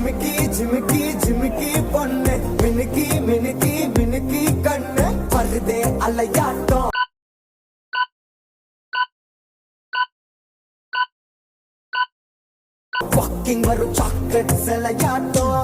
ஜிமிக்கி ஜிமிக்கி ஜிமிக்கி பொண்ணு மினுக்கி மினுக்கி மினுக்கி கண்ணு வருதே அலையாட்டம் வாக்கிங் வரும் சாக்லேட் சிலையாட்டம்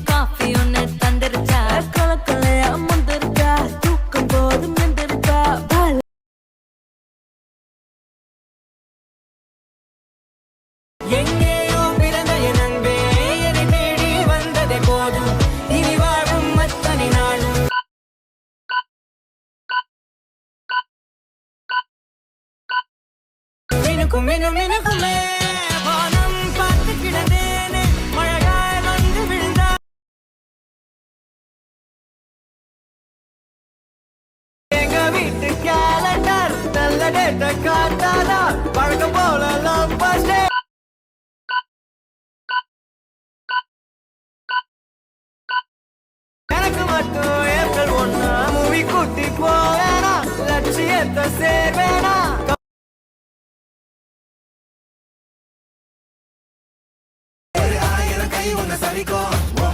காஃபி ஒன்னு தந்துருச்சா கொலையா முந்திருச்சா தூக்கம் போது மிந்திருச்சா எங்கேயோ பிறந்த என் அன்பே என்னை தேடி வந்ததே போதும் இனி வாழும் அத்தனை நாளும் மினுக்கும் மினும் மினுக்குமே வானம் பார்த்து கிடந்தேனே மழையாய் வந்து விழுந்தா எங்க வீட்டு கேலண்டர் நல்ல டேட்ட காட்டாதா பழக்கம் போல லவ் பஸ்டே எனக்கு மட்டும் ஏப்ரல் 1 மூவி கூட்டி போவேனா லட்சியத்தை சேர்வேனா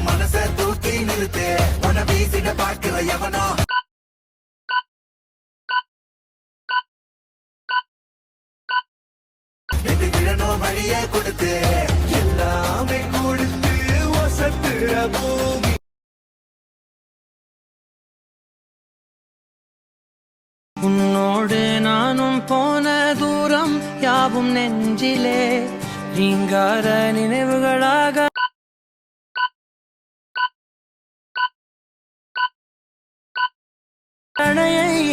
மனசை தூக்கி நிறுத்து உன வீசிட பார்க்கிற எவனோ எது விழனோ வழியே கொடுத்து எல்லாமே கொடுத்து ஒசத்துற பூமி உன்னோடு நானும் போன தூரம் யாவும் நெஞ்சிலே ரீங்கார நினைவுகளாக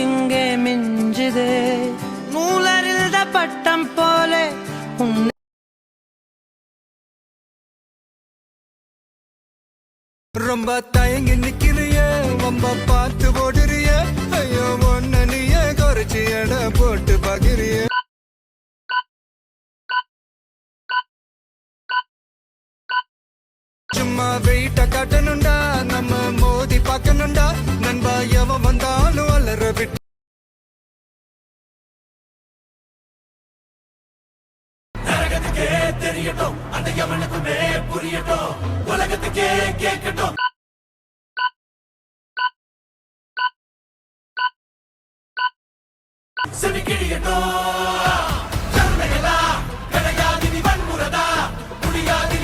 இங்கே மிஞ்சுதே நூலறிந்த பட்டம் போல ரொம்ப தயங்கி நிக்கிறிய ரொம்ப பார்த்து ஓடுறிய ஐயோ ஒன்ன நீய குறைச்சி எடை போட்டு பகிரிய சும்மா வெயிட்ட காட்டணுண்டா நம்ம மோதி பார்க்கணுண்டா நண்பா எவன் வந்தாலும் அலற விட்டு நரகத்துக்கே தெரியட்டும் அந்த எவனுக்குமே புரியட்டும் உலகத்துக்கே கேட்கட்டும் செவி கிழியட்டும் கிடையாது நீ வன்முறதா முடியாது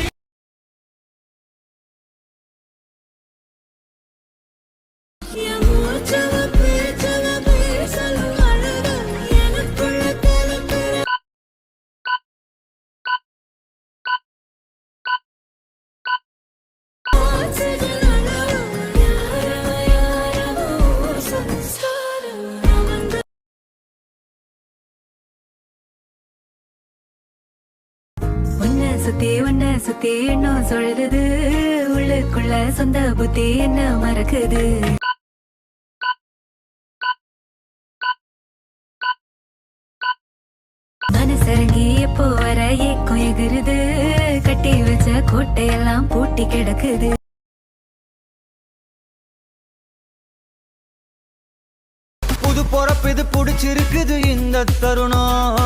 உன்ன சுத்தி இன்னும் சொல்லுது உள்ளுக்குள்ள சொந்த புத்தி என்ன மறக்குது மனசரங்கி எப்போ வர ஏக்கம் எகுருது கட்டி வச்ச கோட்டையெல்லாம் பூட்டி கிடக்குது புது பொறப்பு இது புடிச்சிருக்குது இந்த தருணம்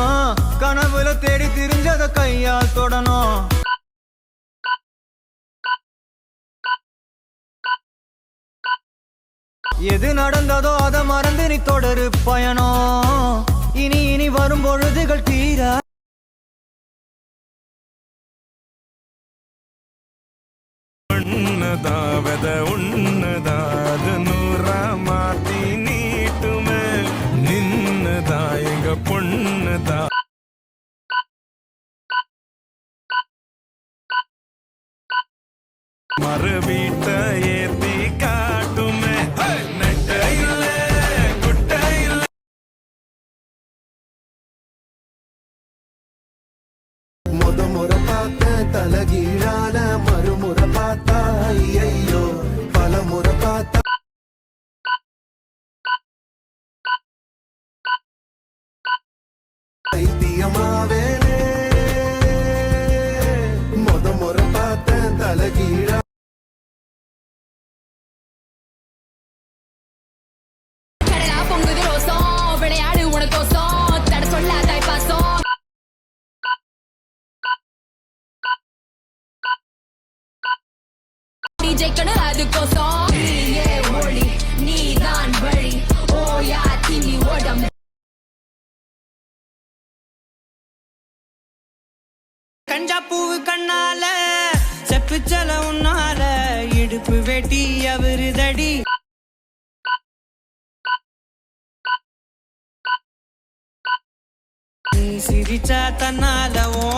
கனவுல தேடி திரிஞ்சத கையால் தொடணும் எது நடந்ததோ அதை மறந்து நீ தொடரு பயணம் இனி இனி வரும் பொழுதுகள் தீரா உன்னதாவத உன்னதாது நூறா மாத்தி நீட்டுமே நின்னதா எங்க பொண்ணுதா மறு வீட்டை ஏத்தி காட்டுமே நெட்ட இல்ல குட்ட இல்ல முறை பார்த்த தலகீழான மறுமுறை பார்த்தா ஐயோ பல முறை பார்த்தா பைத்தியமாவேனே முறை பார்த்த தலகீழா கடலா பொங்குது ரோசம் விளையாடு உனக்கோசம் தட சொல்லாதாய் பாசம் ஜெயிக்கணும் அதுக்கோசம் நீயே ஒளி நீதான் வழி ஓயா திணி ஓடம் கஞ்சா பூவு கண்ணால செப்புச்சல உன்னால இடுப்பு வெட்டி அவருதடி நீ சிரிச்சா தன்னால ஓ